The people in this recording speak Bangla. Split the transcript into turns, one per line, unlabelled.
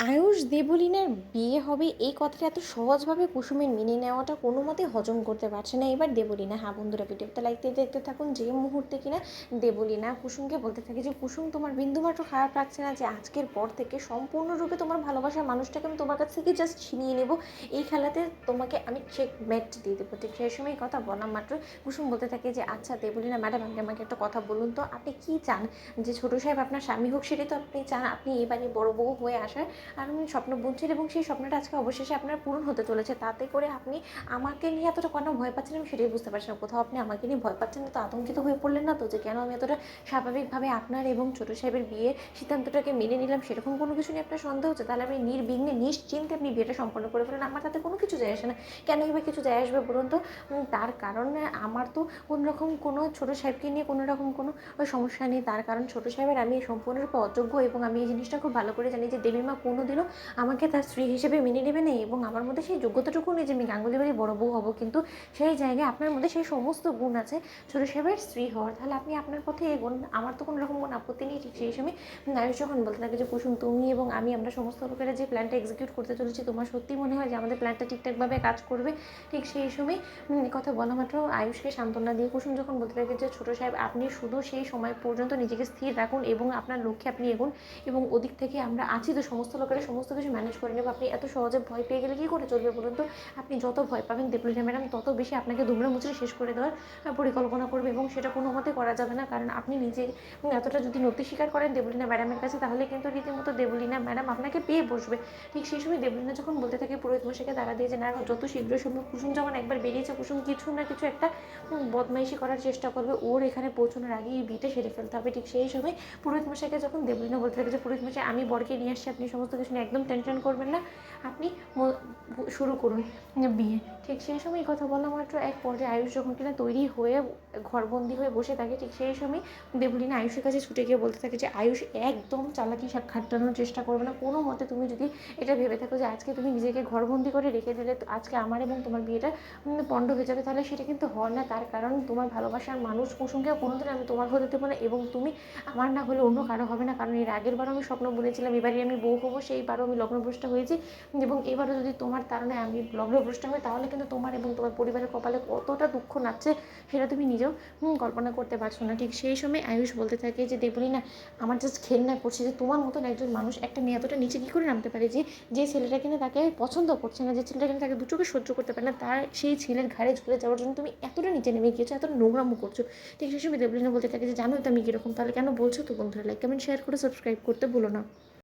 আয়ুষ দেবলীনার বিয়ে হবে এই কথাটা এত সহজভাবে কুসুমের মেনে নেওয়াটা কোনো মতেই হজম করতে পারছে না এবার দেবলীনা। হ্যাঁ বন্ধুরা, ভিডিওটা লাইক দিয়ে দেখতে থাকুন। যে মুহূর্তে কিনা দেবলীনা কুসুমকে বলতে থাকে যে কুসুম, তোমার বিন্দুমাত্র খারাপ লাগছে না যে আজকের পর থেকে সম্পূর্ণরূপে তোমার ভালোবাসার মানুষটাকে আমি তোমার কাছ থেকে জাস্ট ছিনিয়ে নেব, এই খেলাতে তোমাকে আমি চেক ম্যাট দিয়ে দেবো। ঠিক সেই সময় কথা বলা মাত্র কুসুম বলতে থাকে যে আচ্ছা দেবলীনা ম্যাডাম, আপনি আমাকে একটা কথা বলুন তো, আপনি কী চান? যে ছোটো সাহেব আপনার স্বামী হোক, সেটাই তো আপনি চান। আপনি এবারে বড় বউ হয়ে আসার আর আমি স্বপ্ন বুনছেন এবং সেই স্বপ্নটা আজকে অবশেষে আপনার পূরণ হতে চলেছে। তাতে করে আপনি আমাকে নিয়ে এতটা কেন ভয় পাচ্ছেন আমি সেটাই বুঝতে পারছি না। কোথাও আপনি আমাকে নিয়ে ভয় পাচ্ছেন না তো, আতঙ্কিত হয়ে পড়লেন না তো যে কেন আমি এতটা স্বাভাবিকভাবে আপনার এবং ছোটো সাহেবের বিয়ে সিদ্ধান্তটাকে মেনে নিলাম, সেরকম কোনো কিছু নিয়ে আপনার সন্দেহ হচ্ছে? তাহলে আপনি নির্বিঘ্নে নিশ্চিন্তে আপনি বিয়েটা সম্পন্ন করে ফেলেন, আমার তাতে কোনো কিছু যায় আসে না। কেন এবার কিছু যায় আসবে বলুন তো? তার কারণ আমার তো কোনোরকম কোনো ছোটো সাহেবকে নিয়ে কোনো রকম কোনো সমস্যা নেই। তার কারণ ছোটো সাহেবের আমি সম্পূর্ণরূপে অযোগ্য এবং আমি এই জিনিসটা খুব ভালো করে জানি যে দেবীমা কোনোদিনও আমাকে তার স্ত্রী হিসেবে মেনে নেবে না এবং আমার মধ্যে সেই যোগ্যতাটুকু নেই যে আমি গাঙ্গুলি বাড়ির বড় বউ হবো। কিন্তু সেই জায়গায় আপনার মধ্যে সেই সমস্ত গুণ আছে ছোটো সাহেবের স্ত্রী হওয়ার। তাহলে আপনি আপনার পথে এগোন, আমার তো কোনো রকম কোনো আপত্তি নেই। ঠিক সেই সময় নায়ক যখন বলতে থাকে যে কুসুম, তুমি এবং আমি আমরা সমস্ত লোকেরা যে প্ল্যানটা এক্সিকিউট করতে চলেছি, তোমার সত্যি মনে হয় যে আমাদের প্ল্যানটা ঠিকঠাকভাবে কাজ করবে? ঠিক সেই সময় কথা বলা মাত্র আয়ুষকে সান্ত্বনা দিয়ে কুসুম যখন বলতে থাকে যে ছোটো সাহেব, আপনি শুধু সেই সময় পর্যন্ত নিজেকে স্থির রাখুন এবং আপনার লক্ষ্যে আপনি এগোন এবং ওদিক থেকে আমরা আছি তো, সমস্ত লোকেরা সমস্ত কিছু ম্যানেজ করে নেব। আপনি এত সহজে ভয় পেয়ে গেলে কী করে চলবে বলুন তো? আপনি যত ভয় পাবেন দেবলীনা ম্যাডাম তত বেশি আপনাকে দুমড়ে মুচড়ে শেষ করে দেওয়ার পরিকল্পনা করবে এবং সেটা কোনো মতে করা যাবে না। কারণ আপনি নিজে এতটা যদি নতি স্বীকার করেন দেবলীনা ম্যাডামের কাছে, তাহলে কিন্তু রীতিমতো দেবলীনা ম্যাডাম আপনাকে পেয়ে বসবে। ঠিক সেই সময় দেবলীনা যখন বলতে থাকে পুরোহিত মশাইকে তারা দিয়ে যে না, যত শীঘ্র সম্ভব কুসুম যখন একবার বেরিয়েছে, কুসুম কিছু না কিছু একটা বদমাইশি করার চেষ্টা করবে, ওর এখানে পৌঁছানোর আগেই এই বিয়েটা সেরে ফেলতে হবে। ঠিক সেই সময় পুরোহিত মশাইকে যখন দেবলীনা বলতে থাকে যে পুরোহিত মশাই, আমি বরকে নিয়ে আসছি, আপনি সমস্ত কিছু নিয়ে একদম টেনশন করবেন না, আপনি শুরু করুন বিয়ে। ঠিক সেই সময় কথা বলা মাত্র এক পর্যায়ে আয়ুষ যখন কিনা তৈরি হয়ে ঘরবন্দি হয়ে বসে থাকে, ঠিক সেই সময় দেবলীনা আয়ুষের কাছে ছুটে গিয়ে বলতে থাকে যে আয়ুষ, একদম চালাকি খাটানোর চেষ্টা করবে না কোনো মতে। তুমি যদি এটা ভেবে থাকো যে আজকে তুমি নিজেকে ঘরবন্দি করে রেখে দিলে তো আজকে আমার এবং তোমার বিয়েটা পণ্ড হয়ে যাবে, তাহলে সেটা কিন্তু হয় না। তার কারণ তোমার ভালোবাসার মানুষ কুসুমকেও কোনোদিন আমি তোমার হতে দেবো না এবং তুমি আমার না হলে অন্য কারো হবে না। কারণ এর আগের বারও আমি স্বপ্ন বলেছিলাম এবারই আমি বউ হবো, সেইবারও আমি লগ্নভ্রষ্ট হয়েছি এবং এবারও যদি তোমার কারণে আমি লগ্নভ্রষ্ট হই, তাহলে কিন্তু তোমার এবং তোমার পরিবারের কপালে কতটা দুঃখ নাচছে সেটা তুমি নিজেও কল্পনা করতে পারছো না। ঠিক সেই সময় আয়ুষ বলতে থাকে যে দেবলীনা, আমার জাস্ট ঘেন্না করছে যে তোমার মতন একজন মানুষ একটা মেয়ে এতটা নিচে কী করে নামতে পারে, যে ছেলেটা কিনা তাকে পছন্দ করছে না, যে ছেলেটা কিনা তাকে দু চোখে সহ্য করতে পারে না, তার সেই ছেলের ঘাড়ে ঝুলে যাওয়ার জন্য তুমি এতটা নিচে নেমে গিয়েছো, এতটা নোংরামো করছো। ঠিক সেই সময় দেবলীনা বলতে থাকে যে জানো তো আমি কীরকম, তাহলে কেন বলছো? তো বন্ধুরা লাইক কমেন্ট শেয়ার করে সাবস্ক্রাইব করতে ভুলো না।